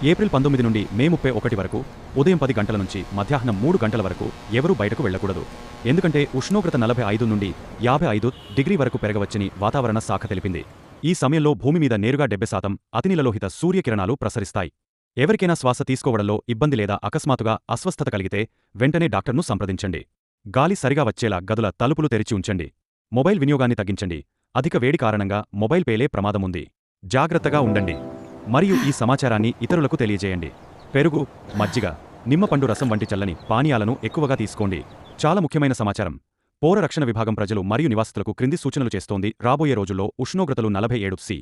April 19 నుండి మే 31 వరకు ఉదయం 10 గంటల నుంచి మధ్యాహ్నం 3 గంటల వరకు ఎవరూ బయటకు వెళ్లకూడదు. ఎందుకంటే ఉష్ణోగ్రత 45 నుండి 55 డిగ్రీ వరకు పెరగవచ్చని వాతావరణ శాఖ తెలిపింది. ఈ సమయంలో భూమి మీద నేరుగా 70% అతినీలలోహిత సూర్యకిరణాలు ప్రసరిస్తాయి. ఎవరికైనా శ్వాస తీసుకోవడంలో ఇబ్బంది లేదా అకస్మాత్తుగా అస్వస్థత కలిగితే వెంటనే డాక్టర్ను సంప్రదించండి. గాలి సరిగా వచ్చేలా గదుల తలుపులు తెరిచి ఉంచండి. మొబైల్ వినియోగాన్ని తగ్గించండి. అధిక వేడి కారణంగా మొబైల్ పేలే ప్రమాదముంది. జాగ్రత్తగా ఉండండి. మరియు ఈ సమాచారాన్ని ఇతరులకు తెలియజేయండి. పెరుగు, మజ్జిగ, నిమ్మపండు రసం వంటి చల్లని పానీయాలను ఎక్కువగా తీసుకోండి. చాలా ముఖ్యమైన సమాచారం. పౌర రక్షణ విభాగం ప్రజలు మరియు నివాసితులకు క్రింది సూచనలు చేస్తోంది. రాబోయే రోజుల్లో ఉష్ణోగ్రతలు 47°C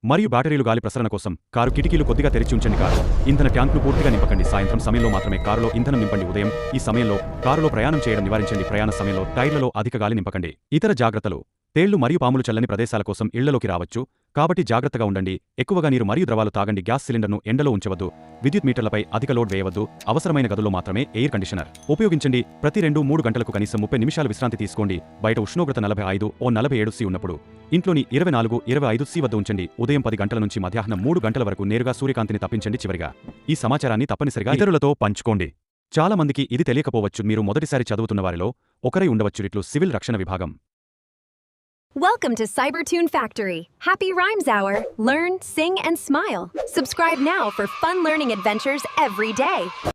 మరియు బ్యాటరీలు గాలి ప్రసరణ కోసం కారు కిటికీలు కొద్దిగా తెరిచి ఉంచండి. కారు ఇంధన ట్యాంక్ను పూర్తిగా నింపకండి. సాయంత్రం సమయంలో మాత్రమే కారులో ఇంధనం నింపండి. ఉదయం ఈ సమయంలో కారులో ప్రయాణం చేయడం నివారించండి. ప్రయాణ సమయంలో టైర్లలో అధిక గాలి నింపకండి. ఇతర జాగ్రత్తలు. తేళ్లు మరియు పాములు చల్లని ప్రదేశాల కోసం ఇళ్లలోకి రావచ్చు, కాబట్టి జాగ్రత్తగా ఉండండి. ఎక్కువగా నీరు మరియు ద్రవాలు తాగండి. గ్యాస్ సిలిండర్ను ఎండలో ఉంచవద్దు. విద్యుత్ మీటర్లపై అధిక లోడ్ వేయవద్దు. అవసరమైన గదుల్లో మాత్రమే ఎయిర్ కండిషనర్ ఉపయోగించండి. ప్రతి 2-3 గంటలకు కనీసం 30 నిమిషాలు విశ్రాంతి తీసుకోండి. బయట ఉష్ణోగ్రత 45-47°C ఉన్నప్పుడు ఇంట్లోని 24-25°C వద్ద ఉంచండి. ఉదయం 10 గంటల నుంచి మధ్యాహ్నం 3 గంటల వరకు నేరుగా సూర్యకాంతిని తప్పించండి. చివరిగా ఈ సమాచారాన్ని తప్పనిసరిగా ఇతరులతో పంచుకోండి. చాలా మందికి ఇది తెలియకపోవచ్చు. మీరు మొదటిసారి చదువుతున్న వారిలో ఒకరై ఉండవచ్చు. ఇట్లు సివిల్ రక్షణ విభాగం. Welcome to Cybertune Factory. Happy Rhymes Hour. Learn, sing, and smile. Subscribe now for fun learning adventures every day.